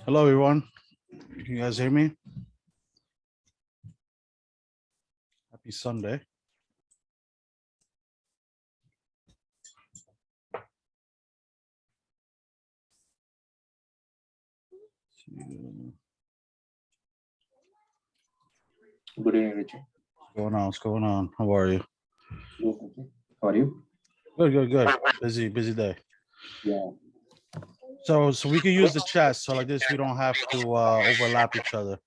Hello, everyone. Can you guys hear me? Happy Sunday. Good evening, Richard. What's going on? What's going on? How are you? Good, okay. How are you? Good. Busy day. Yeah. So we can use the chat. So like this, we don't have to overlap each other.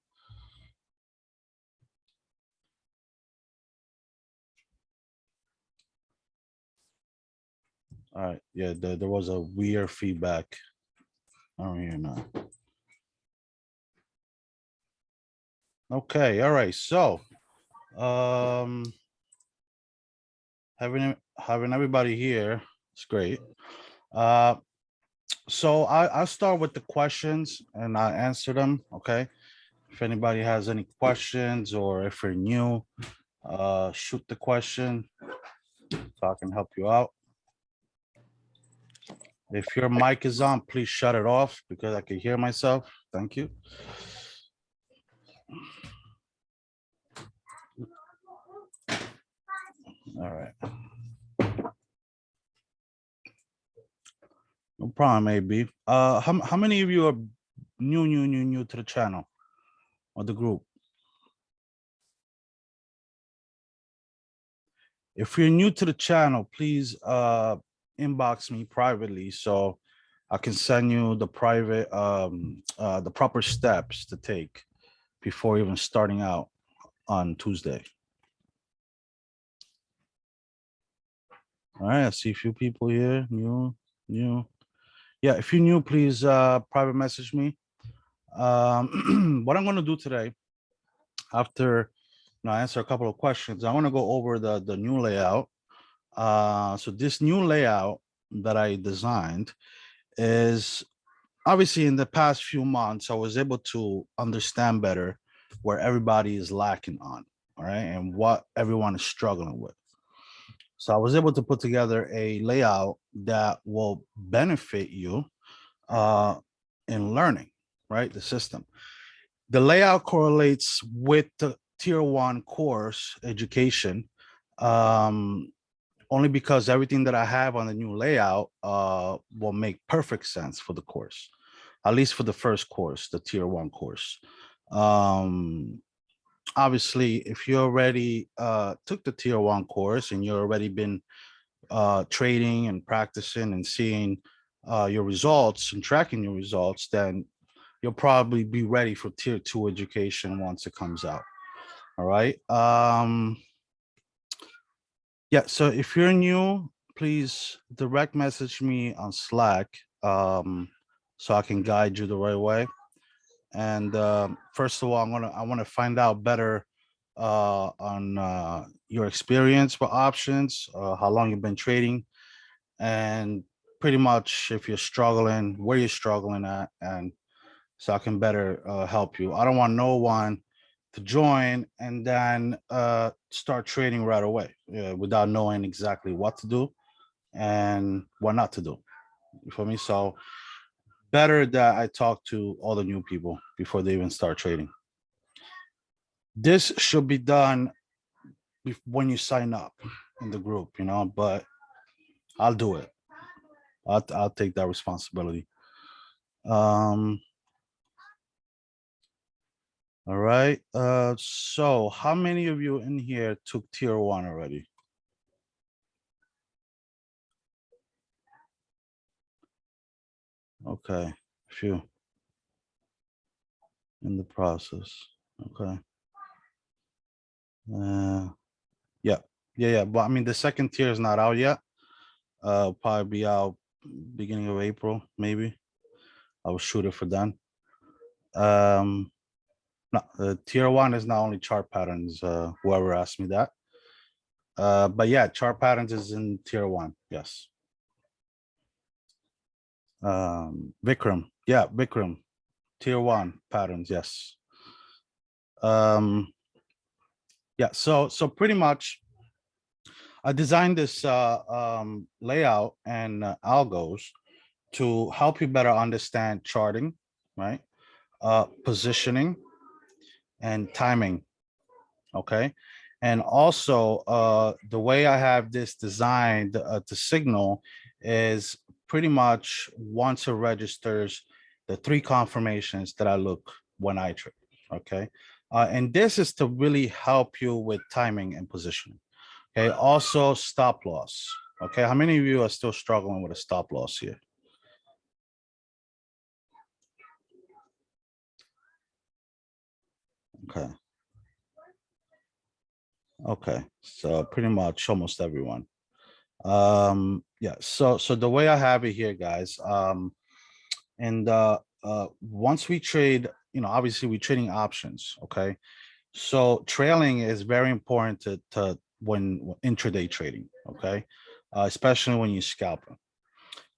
All right. Yeah, there was a weird feedback. I don't hear now. Okay. All right. So, um, having everybody here, it's great. Uh, so I'll start with the questions and I'll answer them. Okay. If anybody has any questions or if you're new, shoot the question so I can help you out. If your mic is on, please shut it off because I can hear myself. Thank you. All right. No problem, AB. How many of you are new to the channel or the group? If you're new to the channel, please inbox me privately so I can send you the private the proper steps to take before even starting out on Tuesday. All right, I see a few people here, new. Yeah, if you're new, please private message me. What I'm gonna do today, after I answer a couple of questions, I wanna go over the new layout. So this new layout that I designed is obviously in the past few months, I was able to understand better where everybody is lacking on, all right, and what everyone is struggling with. So I was able to put together a layout that will benefit you in learning, right? The system. The layout correlates with the tier one course education, only because everything that I have on the new layout will make perfect sense for the course, at least for the first course, the tier one course. Obviously, if you already took the tier one course and you've already been trading and practicing and seeing your results and tracking your results, then you'll probably be ready for tier two education once it comes out. All right. Yeah. So if you're new, please direct message me on Slack so I can guide you the right way. And first of all, I want to find out better on your experience with options, how long you've been trading, and pretty much if you're struggling, where you're struggling at, and so I can better help you. I don't want no one to join and then start trading right away without knowing exactly what to do and what not to do. You feel me? So better that I talk to all the new people before they even start trading. This should be done when you sign up in the group, but I'll do it. I'll take that responsibility. Um, all right. So how many of you in here took tier one already? Okay, few in the process. Okay. Uh, yeah. But I mean, the second tier is not out yet. Probably be out beginning of April, maybe. I will shoot it for then. No, tier one is not only chart patterns. Whoever asked me that. But yeah, chart patterns is in tier one. Yes. Vikram. Yeah, Vikram. Tier one patterns. Yes. Yeah. So pretty much, I designed this layout and algos to help you better understand charting, right? positioning and timing. Okay. And also, the way I have this designed to signal is pretty much once it registers the three confirmations that I look when I trade. Okay. And this is to really help you with timing and positioning. Okay. Also, stop loss. Okay. How many of you are still struggling with a stop loss here? Okay. Okay. So pretty much almost everyone. Yeah, so the way I have it here, guys, and once we trade, obviously we're trading options. Okay, so trailing is very important to when intraday trading. Okay, especially when you scalping.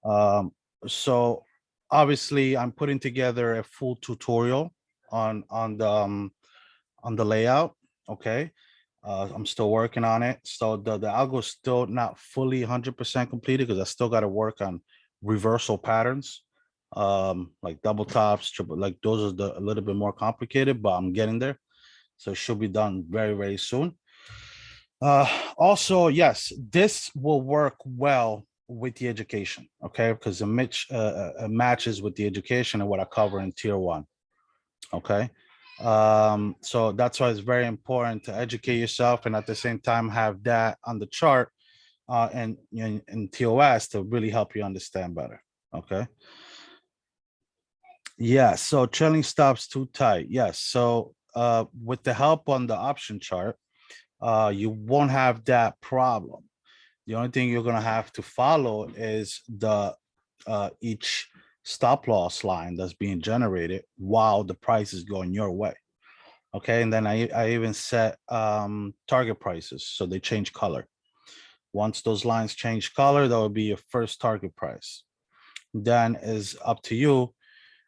um so obviously I'm putting together a full tutorial on the layout. Okay, I'm still working on it. So the algo is still not fully 100% completed because I still got to work on reversal patterns, like double tops, triple, like those are a little bit more complicated, but I'm getting there. So it should be done very, very soon. Also, yes, this will work well with the education, okay? Because it matches with the education and what I cover in tier one. Okay. So that's why it's very important to educate yourself and at the same time have that on the chart and in TOS to really help you understand better. Okay. Yeah. So trailing stops too tight. Yes. So with the help on the option chart, you won't have that problem. The only thing you're gonna have to follow is the each stop loss line that's being generated while the price is going your way. Okay, and then I even set target prices so they change color. Once those lines change color, that will be your first target price. Then is up to you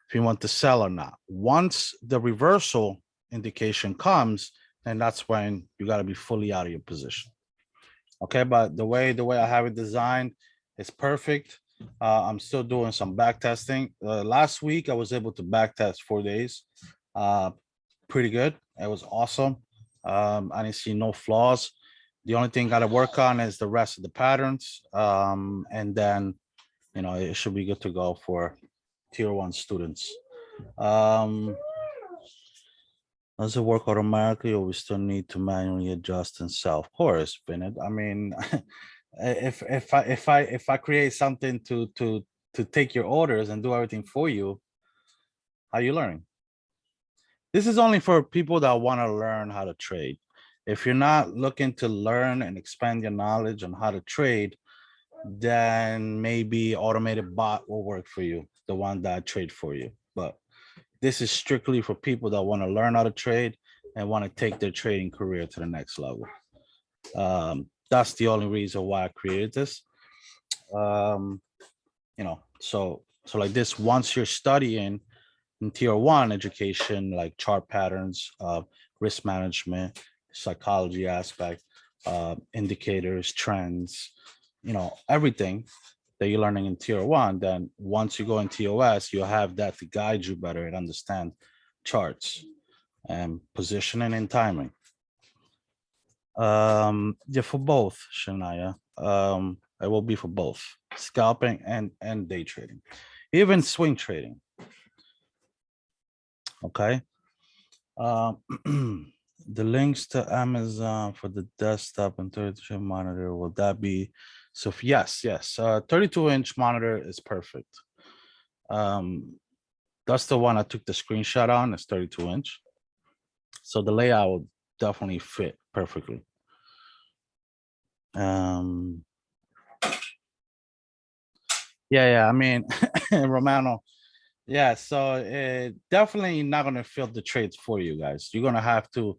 if you want to sell or not. Once the reversal indication comes, then that's when you got to be fully out of your position. Okay, but the way I have it designed is perfect. I'm still doing some back testing. Last week I was able to back test 4 days. Uh, Pretty good. It was awesome. I didn't see no flaws. The only thing got to work on is the rest of the patterns. And then it should be good to go for tier one students. Um, does it work automatically or we still need to manually adjust and sell? Of course, Bennett. I mean, if I create something to take your orders and do everything for you, how you learning? This is only for people that want to learn how to trade. If you're not looking to learn and expand your knowledge on how to trade, then maybe automated bot will work for you, the one that trade for you. But this is strictly for people that want to learn how to trade and want to take their trading career to the next level. That's the only reason why I created this. Um, so like this, once you're studying in tier one education, like chart patterns, risk management, psychology aspect, indicators, trends, everything that you're learning in tier one, then once you go in TOS, you'll have that to guide you better and understand charts and positioning and timing. Yeah, for both, Shania. It will be for both scalping and day trading, even swing trading. Okay. Um, the links to Amazon for the desktop and 32 monitor, will that be? So yes. 32-inch monitor is perfect. That's the one I took the screenshot on. It's 32-inch. So the layout will definitely fit perfectly. Um, yeah. I mean, Romano. Yeah, so definitely not gonna fill the trades for you guys. You're gonna have to,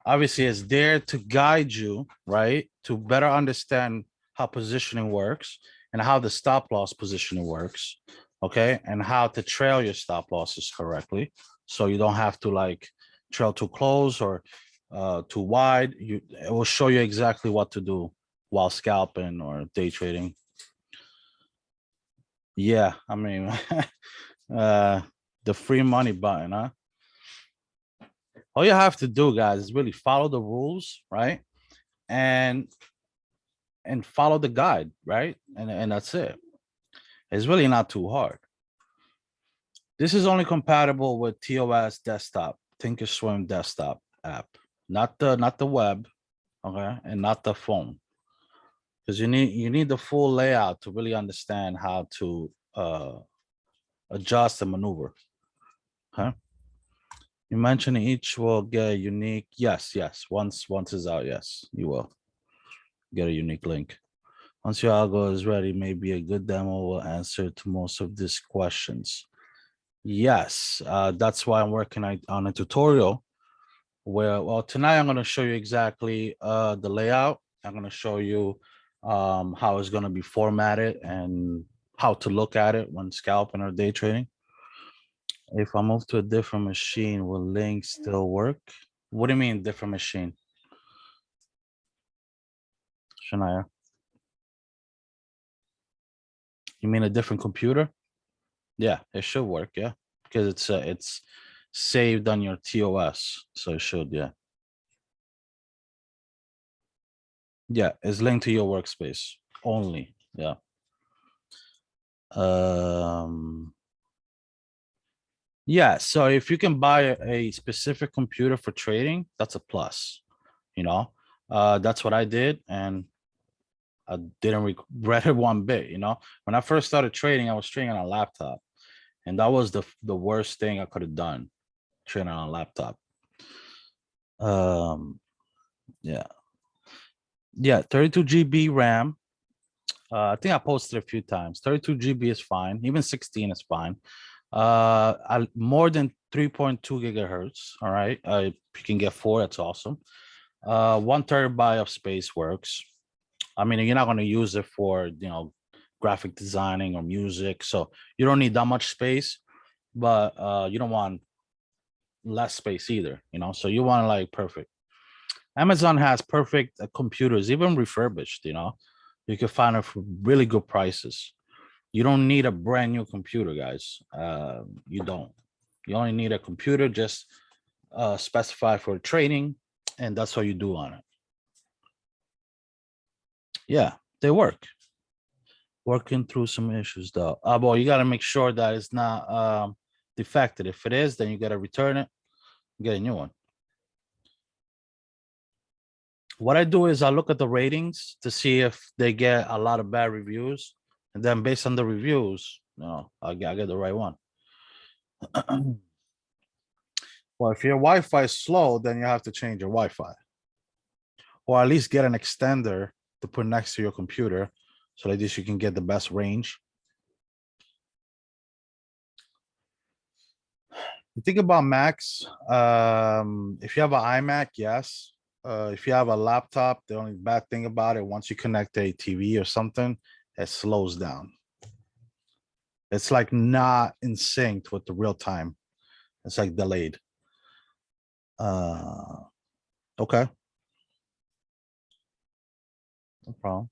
obviously it's there to guide you, right? To better understand how positioning works and how the stop loss positioning works, okay? And how to trail your stop losses correctly. So you don't have to like trail too close or too wide. It will show you exactly what to do while scalping or day trading. Yeah, I mean, uh, The free money button, huh? All you have to do, guys, is really follow the rules, right? And follow the guide, right? And that's it. It's really not too hard. This is only compatible with TOS desktop, Thinkorswim desktop app, not the web, okay, and not the phone, because you need the full layout to really understand how to adjust and maneuver. Okay. You mentioned each will get a unique. Yes, yes. Once is out, yes, you will get a unique link. Once your algo is ready, maybe a good demo will answer to most of these questions. Yes, that's why I'm working on a tutorial where, well, tonight I'm going to show you exactly the layout. I'm going to show you how it's going to be formatted and how to look at it when scalping or day trading. If I move to a different machine, will Link still work? What do you mean different machine? Shania, you mean a different computer? Yeah, it should work. Yeah, because it's saved on your TOS, so it should. Yeah, yeah, it's linked to your workspace only. Yeah. Yeah, so if you can buy a specific computer for trading, that's a plus. You know, that's what I did, and I didn't regret it one bit. When I first started trading, I was trading on a laptop, and that was the worst thing I could have done, trading on a laptop. Um, yeah, yeah, 32 GB RAM. I think I posted a few times. 32 GB is fine. Even 16 is fine. More than 3.2 gigahertz. All right. If you can get 4, that's awesome. 1 terabyte of space works. I mean, you're not going to use it for, graphic designing or music. So you don't need that much space, but you don't want less space either, so you want like perfect. Amazon has perfect computers, even refurbished, you can find it for really good prices. You don't need a brand new computer, guys. You don't. You only need a computer just specified for trading, and that's what you do on it. Yeah, they work. Working through some issues though. Well, you got to make sure that it's not defected. If it is, then you got to return it, get a new one. What I do is I look at the ratings to see if they get a lot of bad reviews, and then based on the reviews, I get the right one. Well, if your Wi-Fi is slow, then you have to change your Wi-Fi, or at least get an extender to put next to your computer, so like this you can get the best range. You think about Macs. If you have an iMac, yes. If you have a laptop, the only bad thing about it, once you connect a TV or something, it slows down. It's like not in sync with the real time. It's like delayed. Okay, no problem.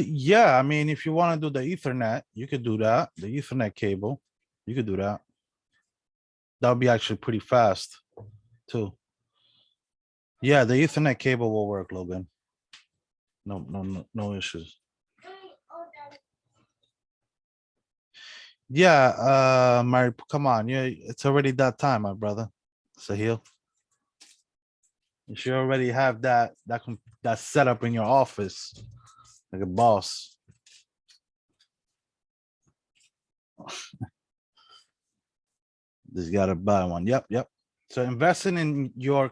Yeah, I mean, if you want to do the Ethernet, you could do that. The Ethernet cable, you could do that. That would be actually pretty fast, too. Yeah, the Ethernet cable will work, Logan. No issues. Yeah, Mary, come on. Yeah, it's already that time, my brother. Sahil. You should already have that set up in your office like a boss. Just gotta buy one. Yep, yep. So investing in your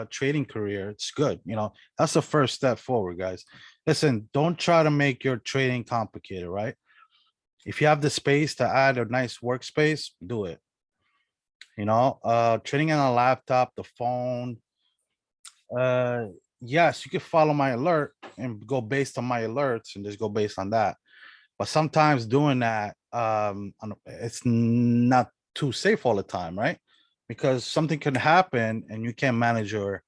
trading career, it's good. That's the first step forward, guys. Listen, don't try to make your trading complicated, right? If you have the space to add a nice workspace, do it. Trading on a laptop, the phone. Uh, yes, you can follow my alert and go based on my alerts and just go based on that. But sometimes doing that, it's not too safe all the time, right? Because something can happen and you can't manage your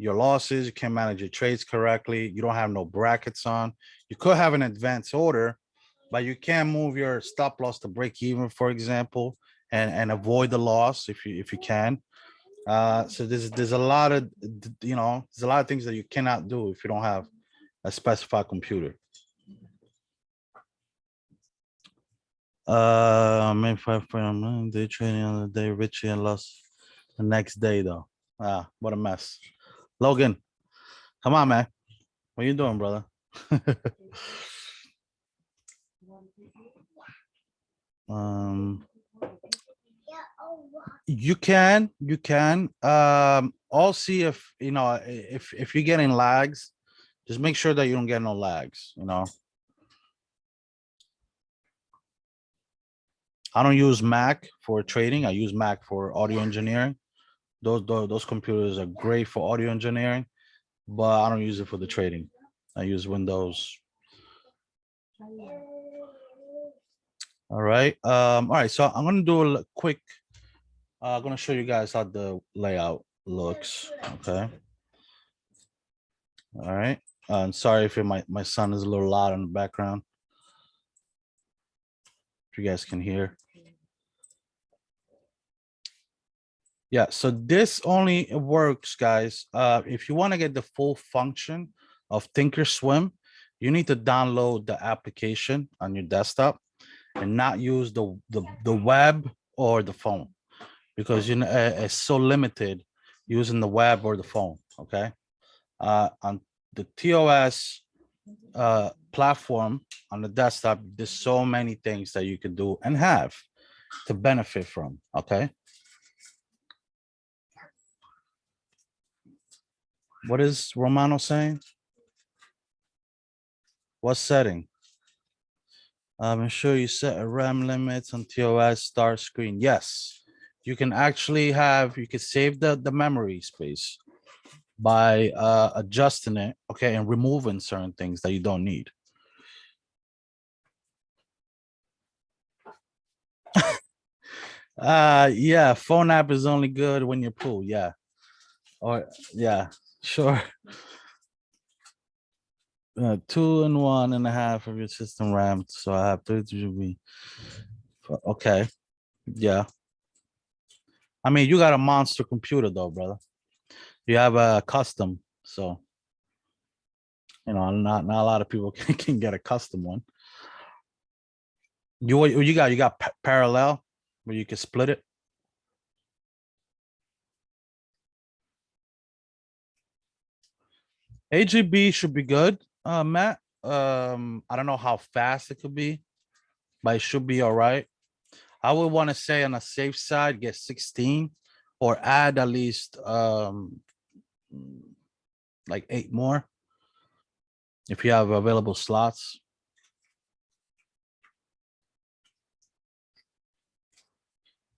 losses, you can't manage your trades correctly, you don't have no brackets on. You could have an advanced order, but you can move your stop loss to break even, for example, and avoid the loss if you can. So there's a lot of there's a lot of things that you cannot do if you don't have a specified computer. Maybe 5 day trading on the day, Richie and lost the next day though. Ah, what a mess. Logan, come on, man. What you doing, brother? um, you can. I'll see if if you're getting lags, just make sure that you don't get no lags. I don't use Mac for trading. I use Mac for audio engineering. Those computers are great for audio engineering, but I don't use it for the trading. I use Windows. All right. All right. So I'm gonna do a quick. I'm gonna show you guys how the layout looks. Okay. All right. Sorry if my son is a little loud in the background. If you guys can hear. Yeah, so this only works, guys. If you want to get the full function of Thinkorswim, you need to download the application on your desktop and not use the web or the phone, because it's so limited using the web or the phone. Okay, on the TOS platform on the desktop, there's so many things that you can do and have to benefit from. Okay. What is Romano saying? What setting? Ensure you set a RAM limit on TOS start screen. Yes, you can actually you can save the memory space by adjusting it, okay, and removing certain things that you don't need. Yeah, phone app is only good when you're pool, yeah. Or yeah, sure. 2 and 1.5 of your system RAM, so I have 32 GB. Okay, yeah. I mean, you got a monster computer though, brother. You have a custom, so not a lot of people can get a custom one. You got parallel where you can split it. AGB should be good, Matt. I don't know how fast it could be, but it should be all right. I would want to say on a safe side, get 16 or add at least like 8 more if you have available slots.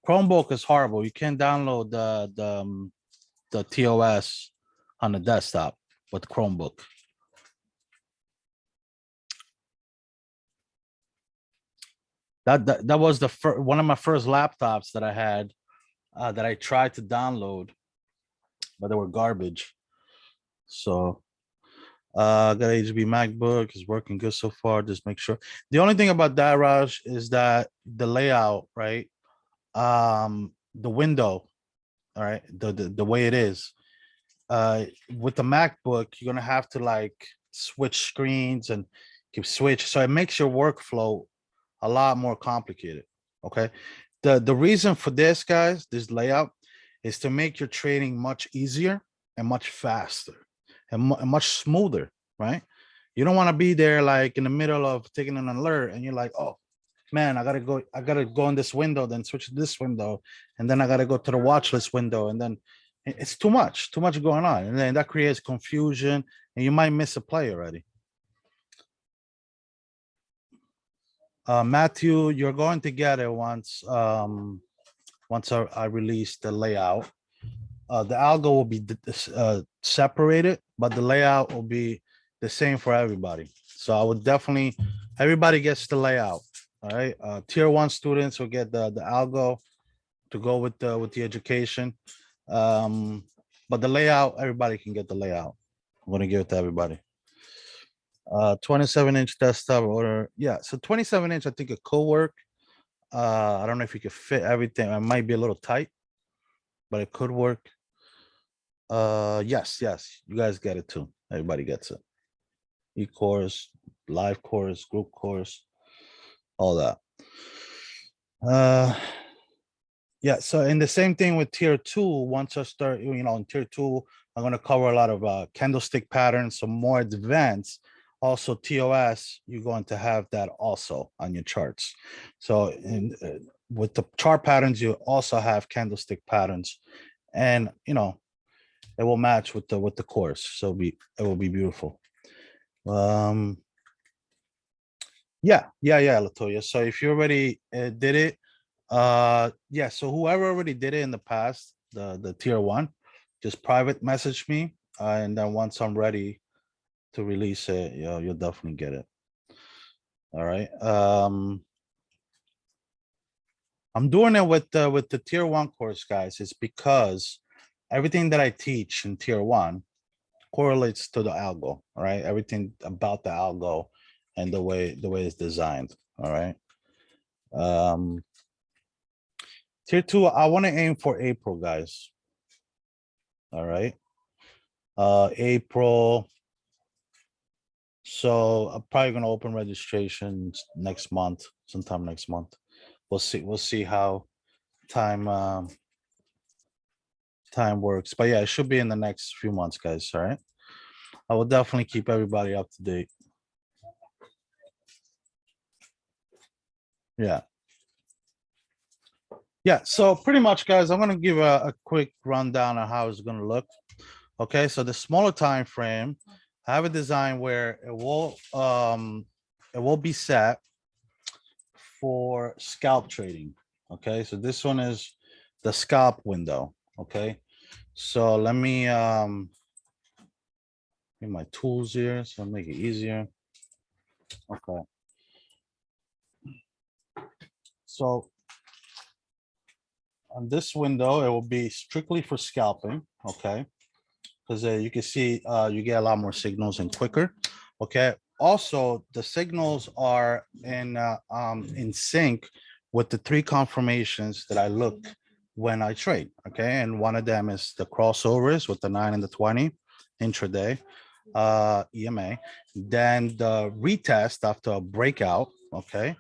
Chromebook is horrible. You can't download the TOS on the desktop with Chromebook. That was the one of my first laptops that I had that I tried to download, but they were garbage. So got HB MacBook is working good so far. Just make sure. The only thing about that, Raj, is that the layout, right? The window, all right, the way it is. With the MacBook, you're gonna have to like switch screens and keep switch. So it makes your workflow a lot more complicated. Okay. The reason for this, guys, this layout is to make your trading much easier and much faster and much smoother, right? You don't want to be there like in the middle of taking an alert and you're like, oh man, I gotta go in this window, then switch to this window, and then I gotta go to the watch list window, and then it's too much going on. And then that creates confusion and you might miss a play already. Matthew, you're going to get it once I release the layout. The algo will be separated, but the layout will be the same for everybody. So I would definitely, everybody gets the layout. All right. Tier 1 students will get the algo to go with the education. But the layout, everybody can get the layout. I'm gonna give it to everybody. 27-inch desktop order. Yeah, so 27-inch, I think it could work. I don't know if you could fit everything. It might be a little tight, but it could work. Yes, you guys get it too. Everybody gets it. E-course, live course, group course, all that. Yeah, so in the same thing with tier two, once I start, in tier two, I'm going to cover a lot of candlestick patterns, some more advanced. Also, TOS, you're going to have that also on your charts. So with the chart patterns, you also have candlestick patterns, and it will match with the course. So it will be beautiful. Yeah, Latoya. So if you already did it, yeah. So whoever already did it in the past, the tier one, just private message me, and then once I'm ready to release it, you'll definitely get it. All right. I'm doing it with the tier one course, guys. It's because everything that I teach in tier one correlates to the algo. All right, everything about the algo and the way it's designed. All right. Tier two, I want to aim for April, guys. All right. April. So I'm probably gonna open registrations next month, sometime next month. We'll see. We'll see how time time works. But yeah, it should be in the next few months, guys. All right. I will definitely keep everybody up to date. Yeah. Yeah. So pretty much, guys, I'm gonna give a quick rundown on how it's gonna look. Okay, so the smaller time frame, I have a design where it will be set for scalp trading. Okay, so this one is the scalp window. Okay, so let me get my tools here so I'll make it easier. Okay, so on this window, it will be strictly for scalping. Okay, because you can see you get a lot more signals and quicker. Okay. Also, the signals are in sync with the three confirmations that I look when I trade. Okay, and one of them is the crossovers with the 9 and the 20 intraday EMA. Then the retest after a breakout. Okay,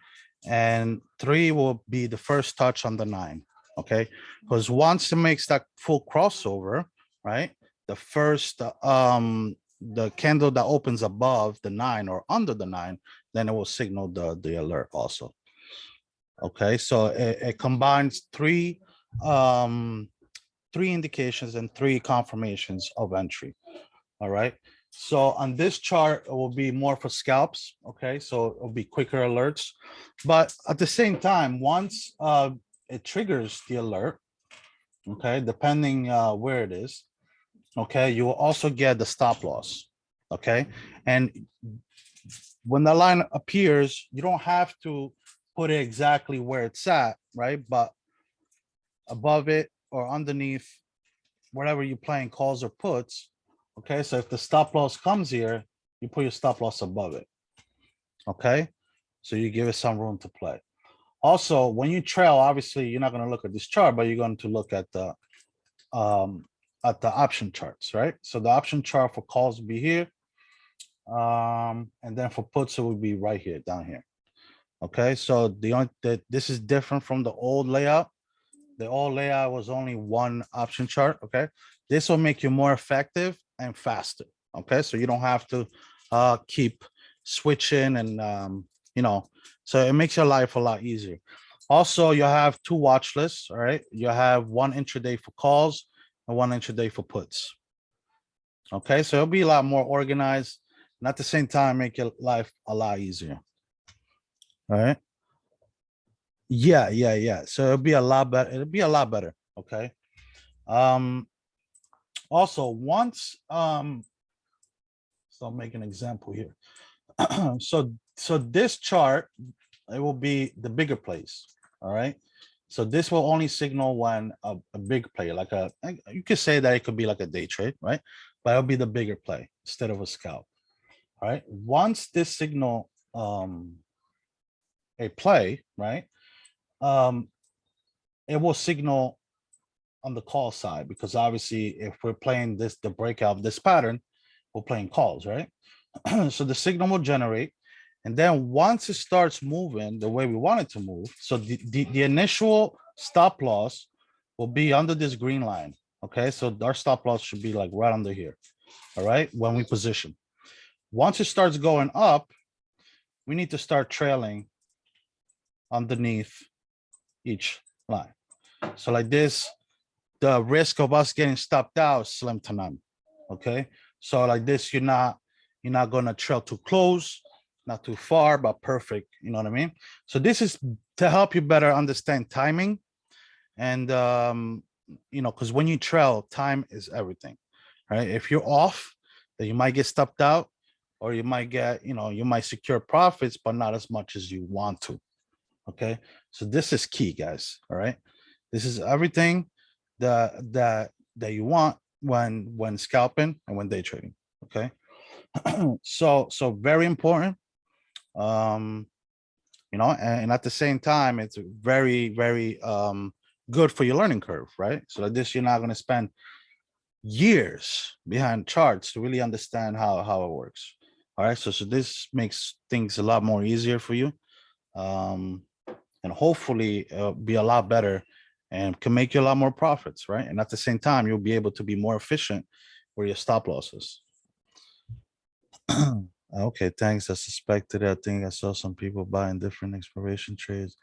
and 3 will be the first touch on the 9. Okay, because once it makes that full crossover, right? The first the candle that opens above the 9 or under the 9, then it will signal the alert also. Okay, so it combines um three indications and 3 confirmations of entry. All right, so on this chart it will be more for scalps. Okay, so it'll be quicker alerts, but at the same time, once it triggers the alert, okay, depending where it is, okay, you will also get the stop loss. Okay, and when the line appears, you don't have to put it exactly where it's at, right? But above it or underneath, whatever you're playing calls or puts. Okay, so if the stop loss comes here, you put your stop loss above it. Okay, so you give it some room to play. Also, when you trail, obviously you're not going to look at this chart, but you're going to look um at the option charts, right? So the option chart for calls will be here. And then for puts, it would be right here, down here. Okay, so the only that this is different from the old layout. The old layout was only one option chart. Okay, this will make you more effective and faster. Okay, so you don't have to keep switching and so it makes your life a lot easier. Also, you have 2 watch lists. All right, you have 1 intraday for calls and 1 intraday for puts. Okay, so it'll be a lot more organized and at the same time make your life a lot easier. All right. Yeah. So it'll be a lot better. It'll be a lot better. Okay. Um, also once so I'll make an example here. So this chart, it will be the bigger plays. All right. So this will only signal when a big play, like you could say that it could be like a day trade, right? But it'll be the bigger play instead of a scalp. All right. Once this signal a play, right? Um, it will signal on the call side because obviously if we're playing this the breakout of this pattern, we're playing calls, right? So the signal will generate. And then once it starts moving the way we want it to move, so the initial stop loss will be under this green line. Okay, so our stop loss should be like right under here. All right, when we position. Once it starts going up, we need to start trailing underneath each line. So like this, the risk of us getting stopped out is slim to none. Okay, so like this, you're not gonna trail too close, not too far, but perfect. You know what I mean? So this is to help you better understand timing, and because when you trail, time is everything, right? If you're off, then you might get stopped out, or you might get, you might secure profits, but not as much as you want to. Okay, so this is key, guys. All right, this is everything that you want when scalping and when day trading. Okay, so very important. um and at the same time, it's very good for your learning curve, right? So like this, you're not going to spend years behind charts to really understand how it works. All right, so this makes things a lot more easier for you, um and hopefully be a lot better and can make you a lot more profits, right? And at the same time, you'll be able to be more efficient with your stop losses. Okay, thanks. I suspected it. I think I saw some people buying different expiration trades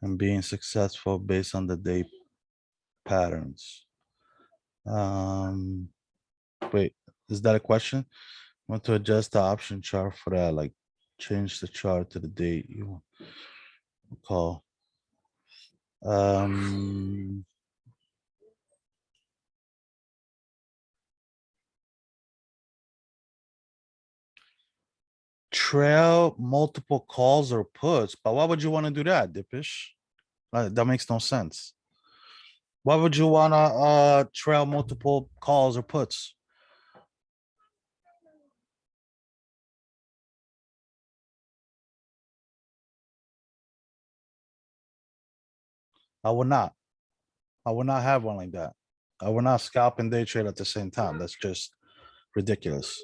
and being successful based on the day patterns. Um, wait, is that a question? Want to adjust the option chart for that? Like change the chart to the date you call. Um, trail multiple calls or puts, but why would you want to do that, Dipish? That makes no sense. Why would you want to trail multiple calls or puts? I would not. I would not have one like that. I would not scalp and day trade at the same time. That's just ridiculous.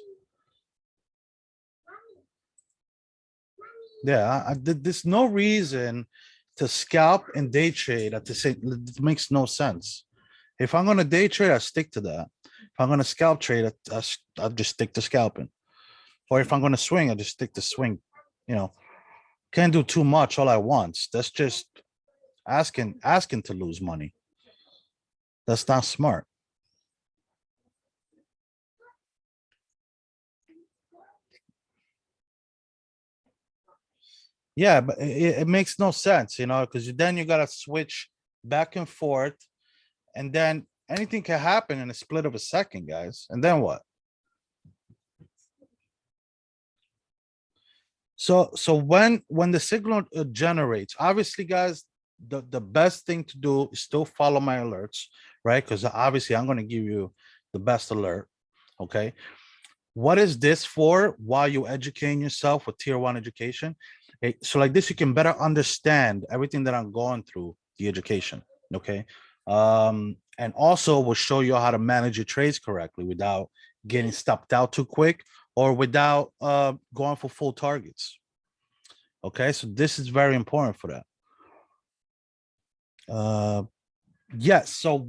Yeah, there's no reason to scalp and day trade at the same. It makes no sense. If I'm gonna day trade, I stick to that. If I'm gonna scalp trade, I'll just stick to scalping. Or if I'm gonna swing, I just stick to swing. You know, can't do too much all at once. That's just asking to lose money. That's not smart. Yeah, but it makes no sense, because then you gotta switch back and forth, and then anything can happen in a split of a second, guys. And then what? So when the signal generates, obviously, guys, the best thing to do is still follow my alerts, right? Because obviously I'm going to give you the best alert. Okay. What is this for? While you educating yourself with tier 1 education, so like this, you can better understand everything that I'm going through the education. Okay. And also will show you how to manage your trades correctly without getting stopped out too quick or without going for full targets. Okay, so this is very important for that. Yes, so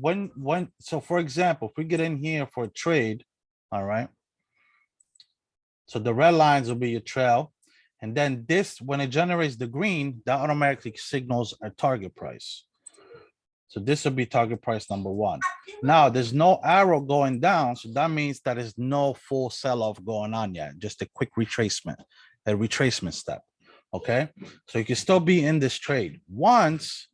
so for example, if we get in here for a trade, all right, so the red lines will be your trail, and then this, when it generates the green, that automatically signals a target price. So this will be target price number 1. Now there's no arrow going down, so that means that there's no full sell-off going on yet, just a quick retracement, a retracement step. Okay, so you can still be in this trade. Once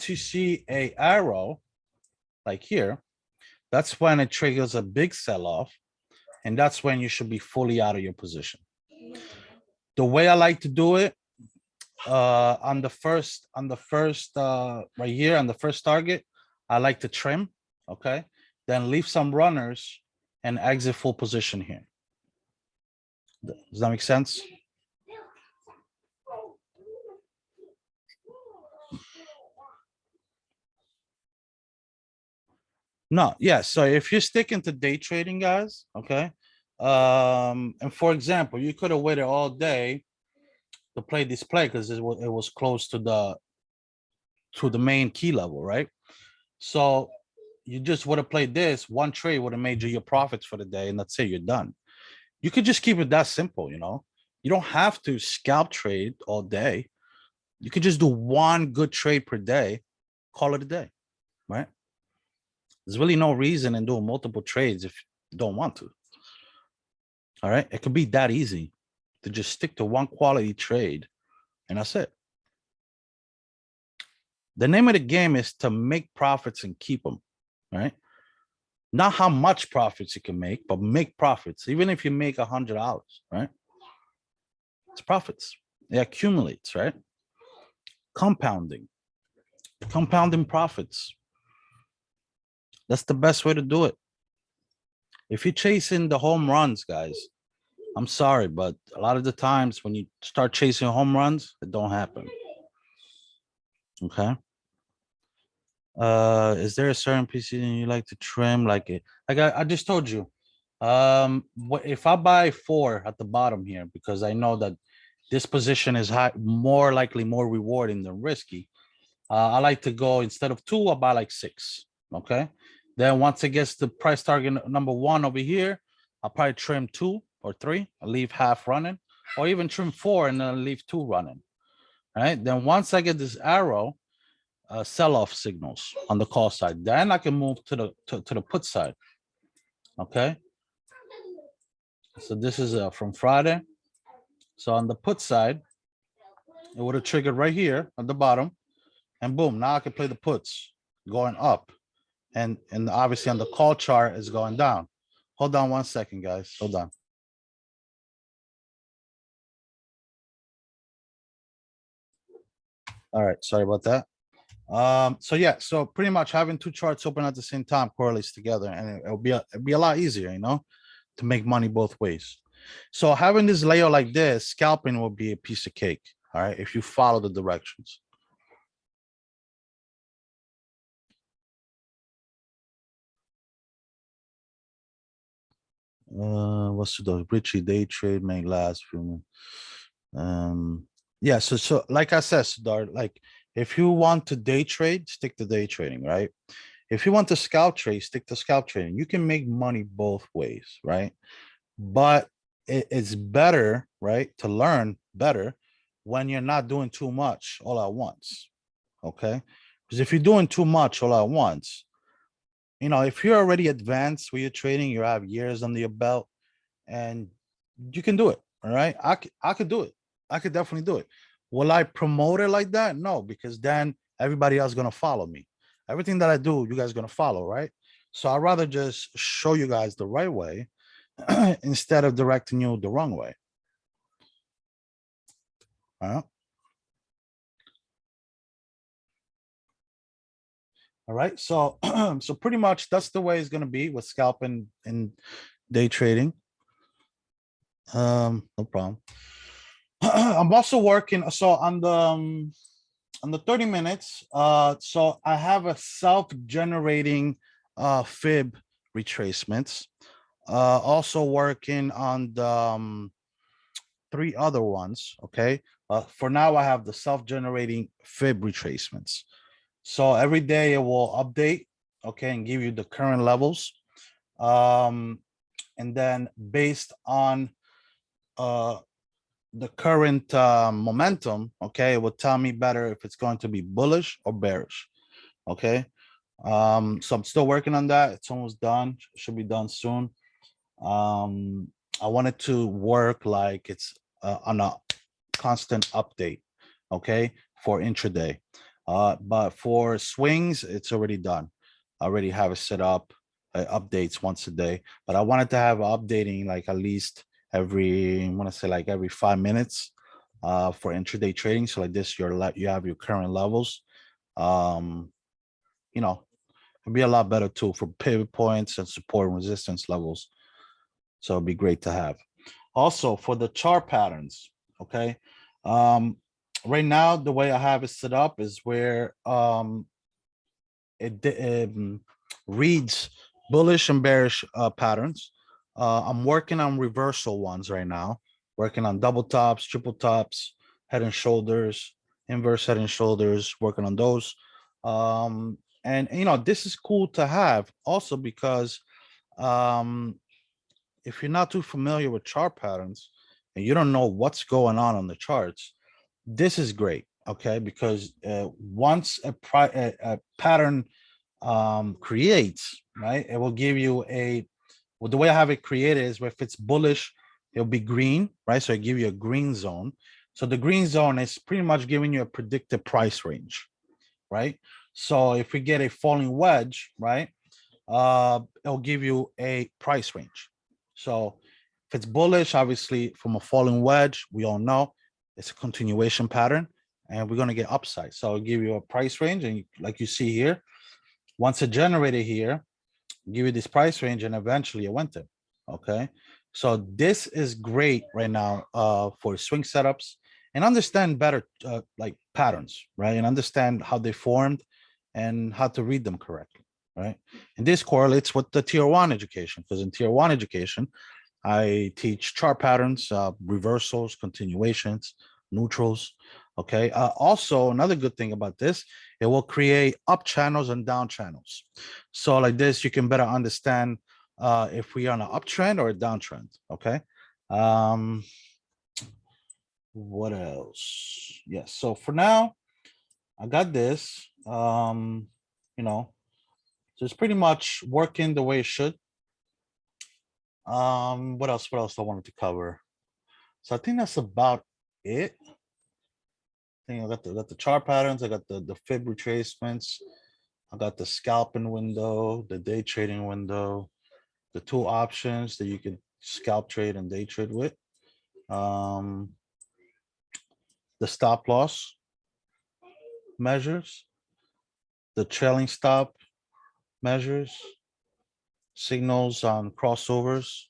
you see a arrow like here, that's when it triggers a big sell-off, and that's when you should be fully out of your position. The way I like to do it, on the first right here on the first target, I like to trim, okay, then leave some runners and exit full position here. Does that make sense? No, yeah. So if you're sticking to day trading, guys, okay. And for example, you could have waited all day to play this play because it was close to the main key level, right? So you just would have played this one trade would have made you your profits for the day, and that's it, you're done. You could just keep it that simple, you know. You don't have to scalp trade all day. You could just do one good trade per day, call it a day, right? There's really no reason in doing multiple trades if you don't want to. All right. It could be that easy to just stick to one quality trade, and that's it. The name of the game is to make profits and keep them, right? Not how much profits you can make, but make profits. Even if you make $100, right? It's profits. It accumulates, right? Compounding, compounding profits. That's the best way to do it. If you're chasing the home runs, guys, I'm sorry, but a lot of the times when you start chasing home runs, it don't happen. Okay. Is there a certain piece you like to trim? Like it, like I just told you. What if I buy 4 at the bottom here because I know that this position is high, more likely more rewarding than risky. I like to go instead of 2, I buy like 6. Okay. Then once it gets the price target number 1 over here, I'll probably trim 2 or 3. I'll leave half running, or even trim 4 and then leave 2 running. All right. Then once I get this arrow, sell-off signals on the call side, then I can move to the put side. Okay. So this is from Friday. So on the put side, it would have triggered right here at the bottom, and boom, now I can play the puts going up, and obviously on the call chart is going down. Hold on 1 second, guys. Hold on. All right, sorry about that. So yeah, so pretty much having 2 charts open at the same time correlates together, and it'll be a lot easier, you know, to make money both ways. So having this layout like this, scalping will be a piece of cake. All right, if you follow the directions. What's the Richie day trade may last few. Yeah, so like I said, Sudar, like if you want to day trade, stick to day trading, right? If you want to scalp trade, stick to scalp trading. You can make money both ways, right? But it's better, right, to learn better when you're not doing too much all at once. Okay. Because if you're doing too much all at once, you know, if you're already advanced with your trading, you have years under your belt, and you can do it. All right. I could do it. I could definitely do it. Will I promote it like that? No, because then everybody else is gonna follow me. Everything that I do, you guys are gonna follow, right? So I'd rather just show you guys the right way instead of directing you the wrong way. All right. So so pretty much that's the way it's gonna be with scalping and day trading. No problem. I'm also working so on the 30 minutes. So I have a self-generating fib retracements. Also working on the 3 other ones. Okay. For now, I have the self-generating fib retracements. So every day it will update, okay, and give you the current levels. And then based on the current momentum, okay, it will tell me better if it's going to be bullish or bearish. Okay. So I'm still working on that. It's almost done. Should be done soon. I want it to work like it's on a constant update, okay, for intraday. But for swings, it's already done. I already have it set up. Updates once a day, but I wanted to have updating like at least every, I want to say like every 5 minutes for intraday trading. So like this, you have your current levels. Um, you know, it'd be a lot better too for pivot points and support and resistance levels. So it'd be great to have. Also for the chart patterns, okay. Um, right now, the way I have it set up is where it reads bullish and bearish patterns. I'm working on reversal ones right now, working on double tops, triple tops, head and shoulders, inverse head and shoulders, working on those. And this is cool to have also because um, if you're not too familiar with chart patterns and you don't know what's going on the charts, this is great, okay? Because once a pattern creates, right, it will give you well, the way I have it created is if it's bullish, it'll be green, right? So I give you a green zone. So the green zone is pretty much giving you a predicted price range, right? So if we get a falling wedge, right, it'll give you a price range. So if it's bullish, obviously from a falling wedge, we all know it's a continuation pattern and we're going to get upside. So I'll give you a price range. And like you see here, once it generated here, give you this price range and eventually it went there. Okay. So this is great right now for swing setups and understand better like patterns, right? And understand how they formed and how to read them correctly, right? And this correlates with the tier one education because in tier one education, I teach chart patterns, reversals, continuations, neutrals. Okay. Also, another good thing about this, it will create up channels and down channels. So like this, you can better understand if we are on an uptrend or a downtrend. Okay. Um, what else? Yes. So for now, I got this. So it's pretty much working the way it should. What else? What else I wanted to cover? So I think that's about it. I think I got the chart patterns. I got the fib retracements. I got the scalping window, the day trading window, the two options that you can scalp trade and day trade with. Um, the stop loss measures, the trailing stop measures, signals on crossovers,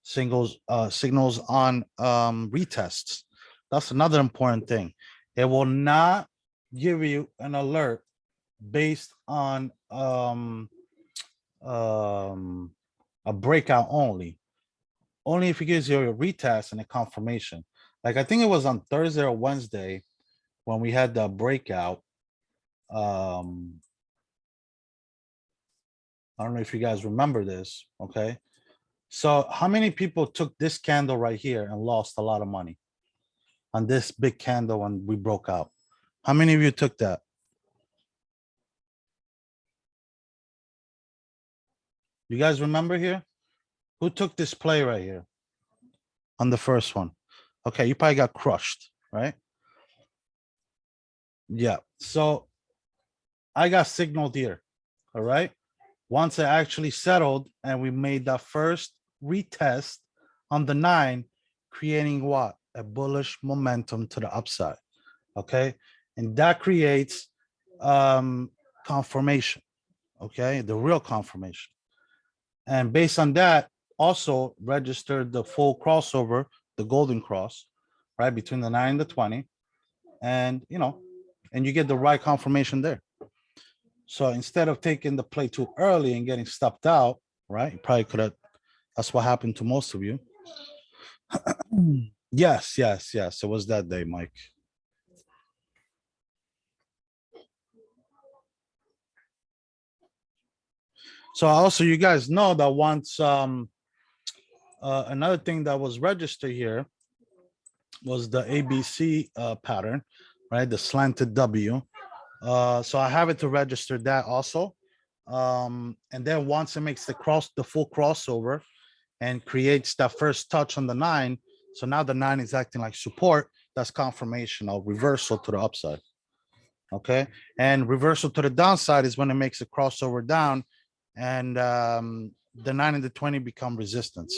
signals on retests. That's another important thing. It will not give you an alert based on um, a breakout only. Only if it gives you a retest and a confirmation. Like I think it was on Thursday or Wednesday when we had the breakout. Um, I don't know if you guys remember this. Okay. So how many people took this candle right here and lost a lot of money on this big candle when we broke out? How many of you took that? You guys remember here? Who took this play right here on the first one? Okay, you probably got crushed, right? Yeah. So I got signaled here. All right. Once it actually settled and we made that first retest on the 9, creating what? A bullish momentum to the upside. Okay. And that creates confirmation. Okay. The real confirmation. And based on that, also registered the full crossover, the golden cross, right? Between the 9 and the 20. And, and you get the right confirmation there. So instead of taking the play too early and getting stopped out, right? You probably could have, that's what happened to most of you. Yes, yes, yes. It was that day, Mike. So also you guys know that once another thing that was registered here was the ABC pattern, right? The slanted W. So I have it to register that also. And then once it makes the full crossover and creates that first touch on the 9, so now the 9 is acting like support. That's confirmation of reversal to the upside. Okay, and reversal to the downside is when it makes a crossover down, and the 9 and the 20 become resistance.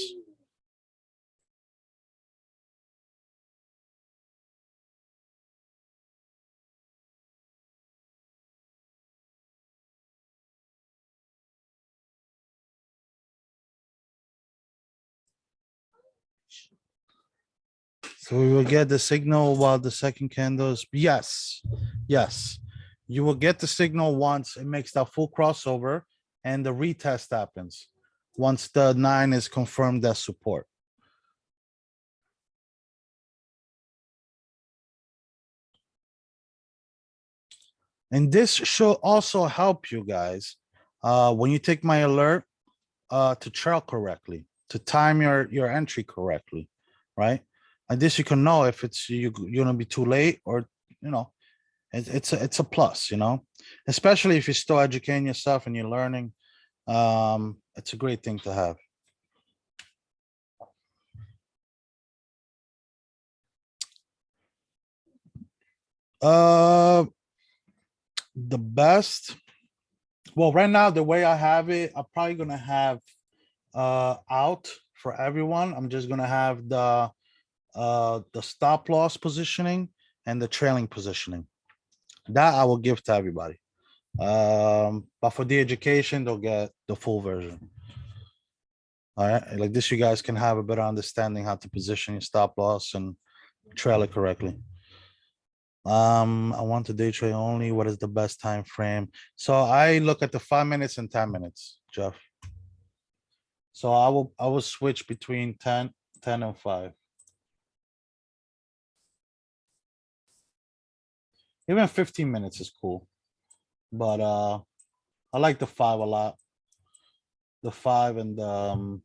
So we will get the signal while the second candle is, yes, yes. You will get the signal once it makes that full crossover and the retest happens. Once the 9 is confirmed as support. And this should also help you guys when you take my alert to trail correctly, to time your entry correctly, right? And this you can know if it's you're gonna be too late or you know it's a plus, especially if you're still educating yourself and you're learning. It's a great thing to have. Uh, the best. Well, right now the way I have it, I'm probably gonna have out for everyone. I'm just gonna have the stop loss positioning and the trailing positioning. That I will give to everybody. But for the education, they'll get the full version. All right, like this, you guys can have a better understanding how to position your stop loss and trail it correctly. I want to day trade only. What is the best time frame? So I look at the 5 minutes and 10 minutes, Jeff. So I will switch between 10 and 5. Even 15 minutes is cool. But I like the 5 a lot. The 5 and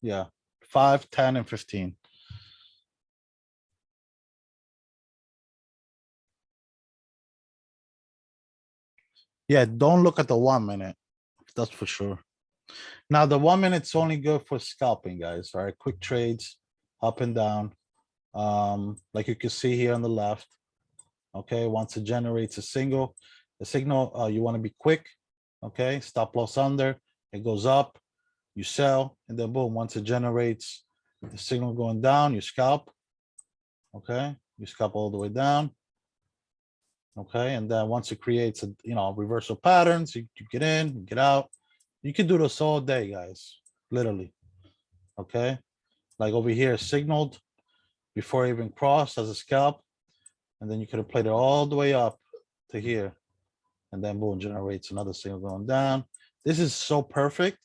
yeah, 5, 10, and 15. Yeah, don't look at the 1 minute. That's for sure. Now the 1 minute's only good for scalping, guys. All right, quick trades, up and down. Like you can see here on the left. Okay, once it generates a signal, you want to be quick. Okay, stop loss under, it goes up, you sell, and then boom, once it generates the signal going down, you scalp. Okay, you scalp all the way down. Okay, and then once it creates a reversal patterns, you get in, you get out. You can do this all day, guys, literally. Okay, like over here, signaled before it even crossed as a scalp, and then you could have played it all the way up to here, and then boom, generates another signal going down. This is so perfect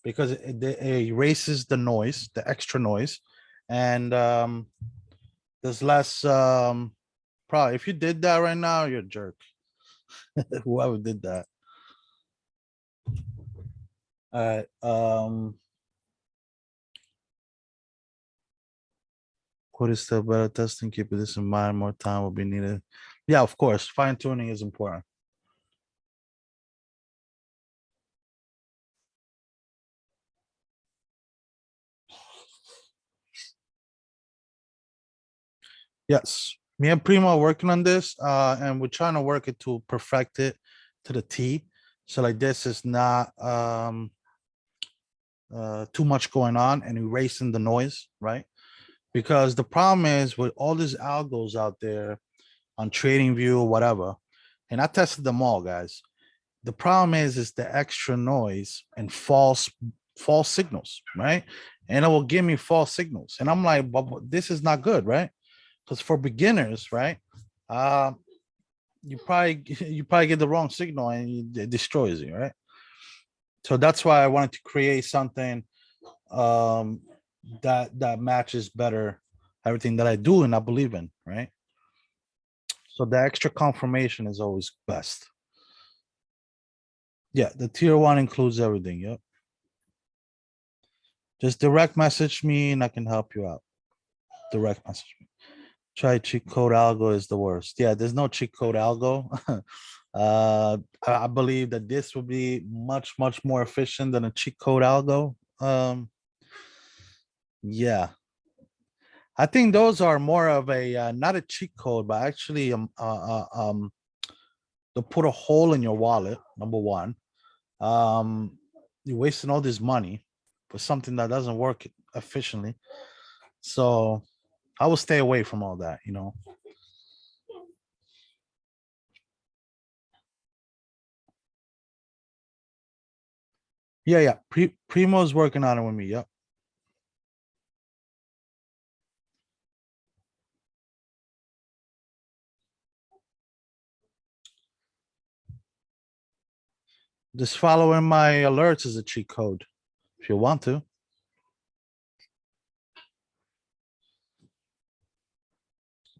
because it erases the noise, the extra noise, and there's less probably if you did that right now, you're a jerk. Whoever did that. All right. What is still better testing? Keep this in mind. More time will be needed. Yeah, of course. Fine tuning is important. Yes, me and Primo are working on this, and we're trying to work it to perfect it to the T. So like this is not too much going on and erasing the noise, right? Because the problem is with all these algos out there on TradingView or whatever, and I tested them all, guys. The problem is the extra noise and false signals, right? And it will give me false signals, and I'm like, but this is not good, right? Because for beginners, right? Uh, you probably you probably get the wrong signal and it destroys you, right? So that's why I wanted to create something um that matches better everything that I do and I believe in, right? So the extra confirmation is always best. Yeah, the tier 1 includes everything. Yep. Just direct message me and I can help you out. Direct message me. Try cheat code algo is the worst. Yeah, there's no cheat code algo. I believe that this will be much more efficient than a cheat code algo. Yeah, I think those are more of a not a cheat code, but actually to put a hole in your wallet. Number one, you're wasting all this money for something that doesn't work efficiently. So I will stay away from all that. Yeah. Primo's working on it with me. Yep. Just following my alerts is a cheat code if you want to.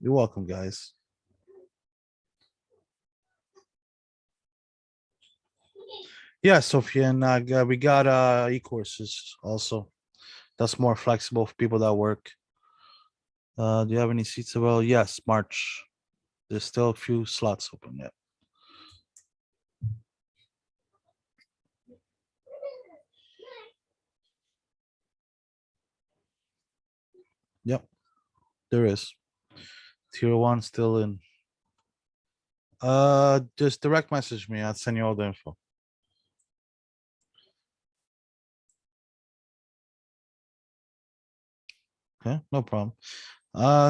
You're welcome, guys. Yeah, Sophia, and we got e-courses also. That's more flexible for people that work. Do you have any seats available? Yes, March. There's still a few slots open yet. Yep, there is. Tier one still in. Just direct message me. I'll send you all the info. Okay, no problem.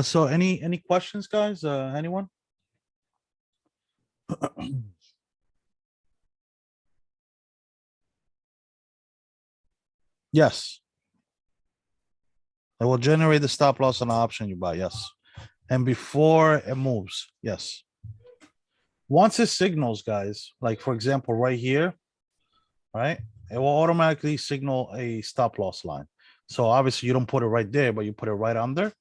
So any questions, guys? Anyone? Yes. It will generate the stop loss on the option you buy. Yes. And before it moves. Yes. Once it signals, guys, like for example, right here, right? It will automatically signal a stop loss line. So obviously you don't put it right there, but you put it right under.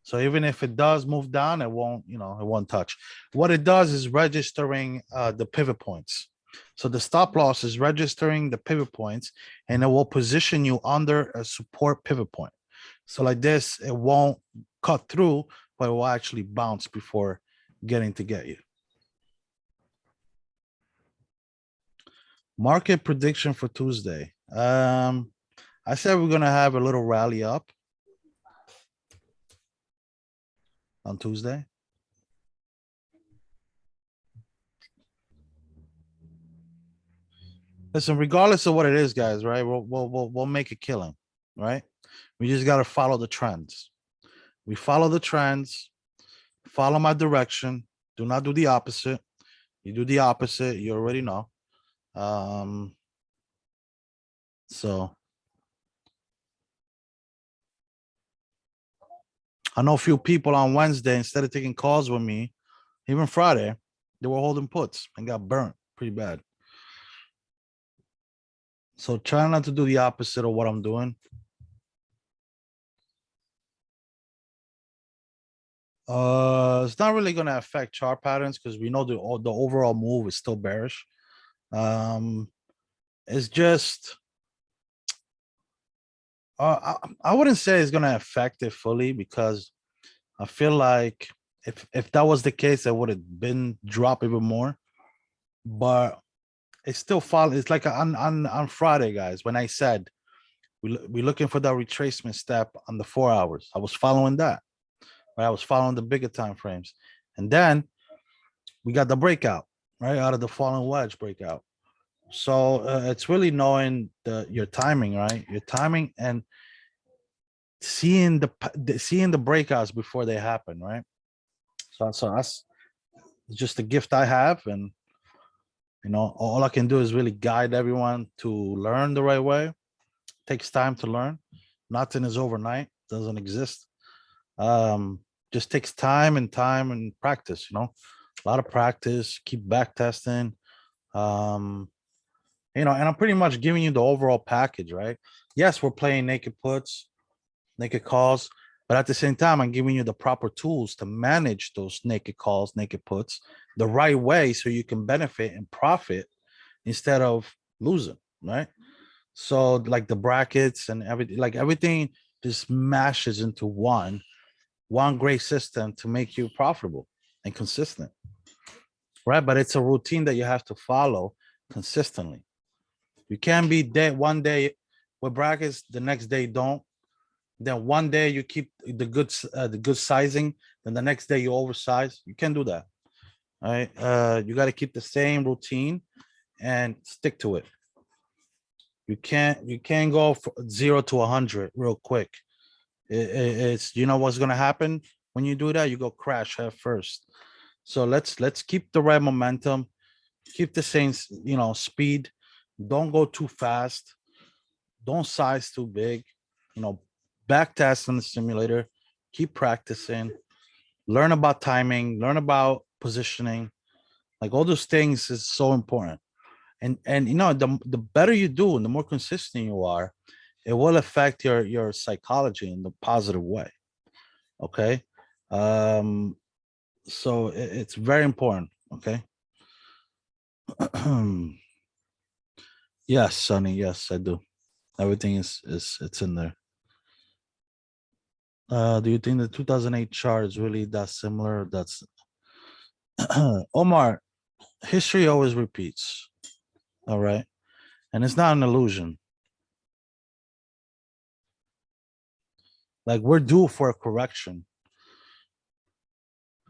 So even if it does move down, it won't, it won't touch. What it does is registering the pivot points. So the stop loss is registering the pivot points and it will position you under a support pivot point. So like this, it won't cut through, but it will actually bounce before getting to get you. Market prediction for Tuesday. I said we're gonna have a little rally up on Tuesday. Listen, regardless of what it is, guys, right? We'll make a killing, right? We just gotta follow the trends. We follow the trends, follow my direction. Do not do the opposite. You do the opposite, you already know. So I know a few people on Wednesday, instead of taking calls with me, even Friday, they were holding puts and got burnt pretty bad. So try not to do the opposite of what I'm doing. It's not really gonna affect chart patterns because we know the overall move is still bearish. It's just I wouldn't say it's gonna affect it fully because I feel like if that was the case, it would have been drop even more. But it's still follow. It's like on Friday, guys, when I said we're looking for that retracement step on the 4 hours. I was following that. Right? I was following the bigger time frames, and then we got the breakout right out of the falling wedge breakout. So it's really knowing your timing, right? Your timing and seeing the breakouts before they happen, right? So that's just a gift I have, and all I can do is really guide everyone to learn the right way. Takes time to learn. Nothing is overnight. Doesn't exist. Just takes time and practice. A lot of practice. Keep back testing. Um, and I'm pretty much giving you the overall package, right? Yes, we're playing naked puts, naked calls, but at the same time, I'm giving you the proper tools to manage those naked calls, naked puts the right way so you can benefit and profit instead of losing, right? So like the brackets and everything, like everything just mashes into one great system to make you profitable and consistent, right? But it's a routine that you have to follow consistently. You can't be dead one day with brackets, the next day don't. Then one day you keep the good sizing, then the next day you oversize. You can't do that. All right. You got to keep the same routine and stick to it. You can't go from 0 to 100 real quick. It's what's gonna happen when you do that. You go crash head first. So let's keep the right momentum, keep the same speed. Don't go too fast. Don't size too big. Back test on the simulator. Keep practicing. Learn about timing. Learn about positioning. Like all those things is so important. And you know, the better you do and the more consistent you are, it will affect your psychology in the positive way. Okay. Um, so it's very important. Okay. Yes, Sonny. Yes, I do. Everything is it's in there. Do you think the 2008 chart is really that similar? That's Omar. History always repeats. All right, and it's not an illusion. Like we're due for a correction.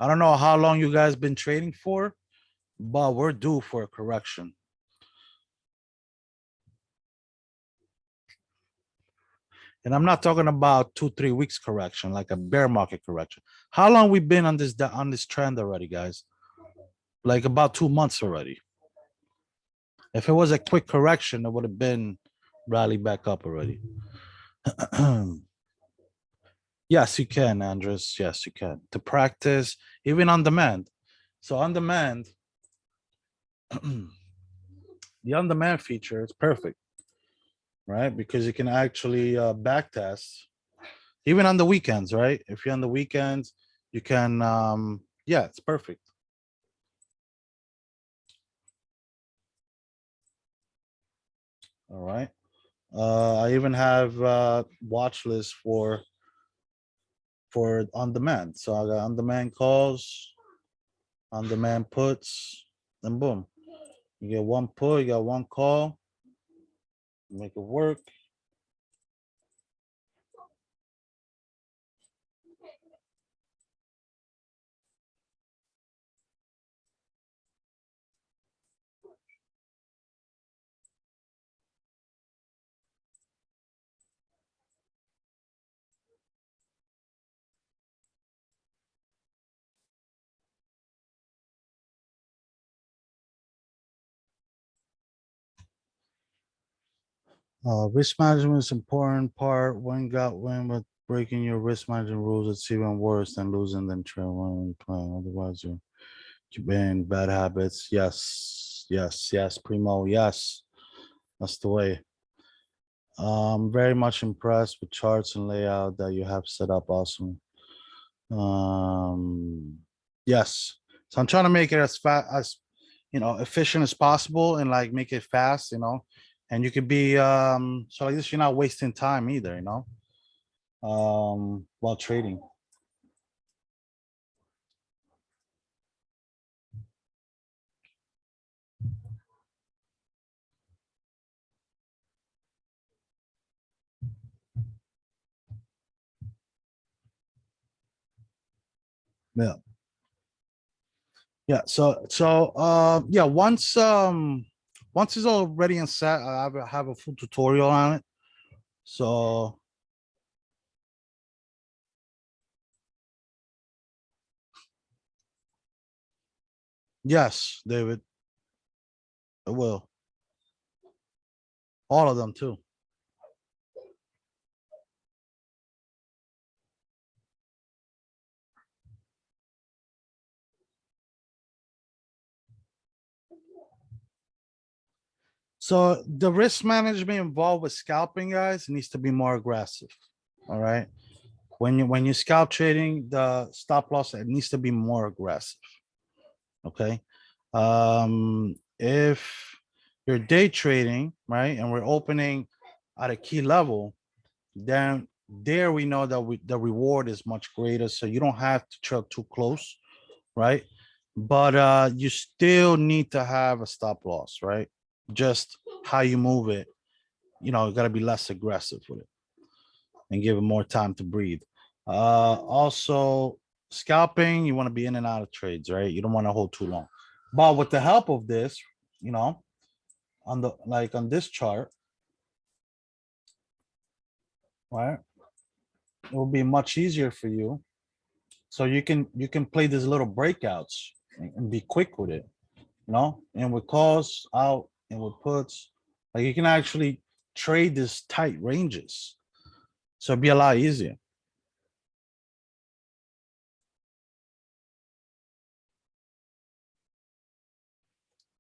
I don't know how long you guys been trading for, but we're due for a correction. And I'm not talking about 2 3 weeks correction, like a bear market correction. How long we been on this trend already, guys? Like about 2 months already. If it was a quick correction, it would have been rally back up already. Yes, you can, Andres. Yes, you can. To practice, even on demand. So on demand, the on demand feature is perfect, right? Because you can actually back test even on the weekends, right? If you're on the weekends, you can, yeah, it's perfect. All right. I even have watch list for on demand. So I got on demand calls, on demand puts, and boom. You get one put, you got one call, make it work. Risk management is important part. When got when with breaking your risk management rules, it's even worse than losing than trailing. Otherwise, you're in bad habits. Yes, yes, yes, Primo. Yes, that's the way. Very much impressed with charts and layout that you have set up. Awesome. Um, yes. So I'm trying to make it as fast as efficient as possible and like make it fast. And you could be so like this, you're not wasting time either. While trading. Yeah. Yeah. So yeah, once it's all ready and set, have a full tutorial on it. So yes, David, I will. All of them too. So the risk management involved with scalping, guys, needs to be more aggressive. All right. When you scalp trading, the stop loss, it needs to be more aggressive. Okay. If you're day trading, right, and we're opening at a key level, then there we know that the reward is much greater. So you don't have to trail too close, right? But you still need to have a stop loss, right? Just how you move it, you got to be less aggressive with it and give it more time to breathe. Also, scalping, you want to be in and out of trades, right? You don't want to hold too long. But with the help of this, you know, on this chart, right, it will be much easier for you. So you can play these little breakouts and be quick with it, and with calls out and with puts, like you can actually trade these tight ranges. So it'd be a lot easier.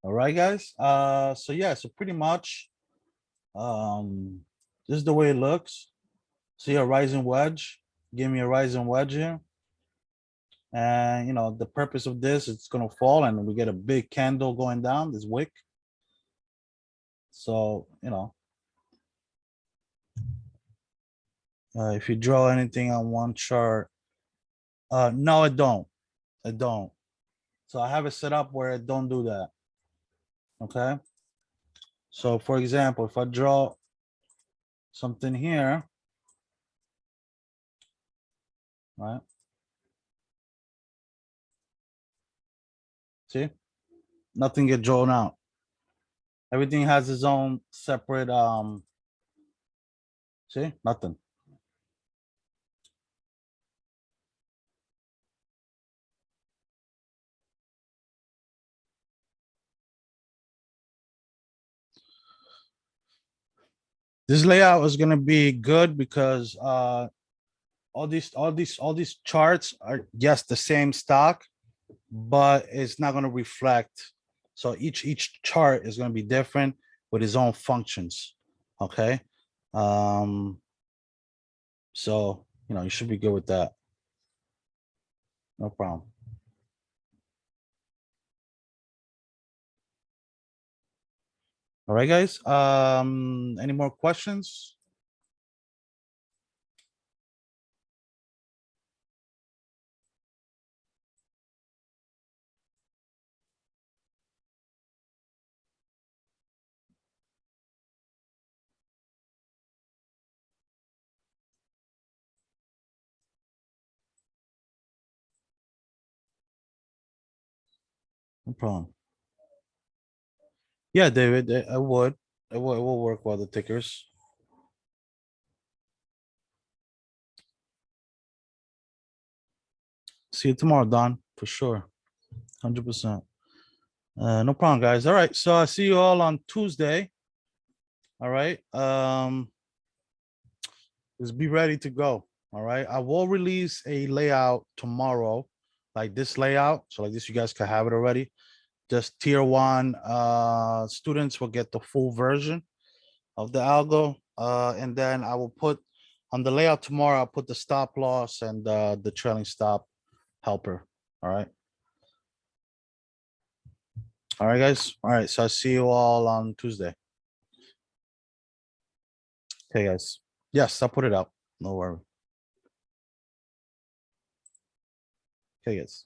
All right, guys. So yeah, so pretty much, this is the way it looks. See a rising wedge. Give me a rising wedge here. And you know, the purpose of this, it's gonna fall and we get a big candle going down, this wick. So, you know, if you draw anything on one chart, no, it don't. It don't. So I have it set up where it don't do that. Okay. So for example, if I draw something here, right? See, nothing get drawn out. Everything has its own separate, see, nothing. This layout is gonna be good because all these charts are yes the same stock, but it's not gonna reflect. So each chart is gonna be different with its own functions. Okay. Um, so you know you should be good with that. No problem. All right, guys. Any more questions? No problem. Yeah, David, I would. It will work well, the tickers. See you tomorrow, Don, for sure. 100%. No problem, guys. All right. So I see you all on Tuesday. All right. Just be ready to go. All right. I will release a layout tomorrow, like this layout. So like this, you guys can have it already. Just tier one students will get the full version of the algo. And then I will put on the layout tomorrow, I'll put the stop loss and the trailing stop helper. All right. All right, guys. All right. So I see you all on Tuesday. Okay, guys. Yes, I'll put it up. No worry. Okay, guys.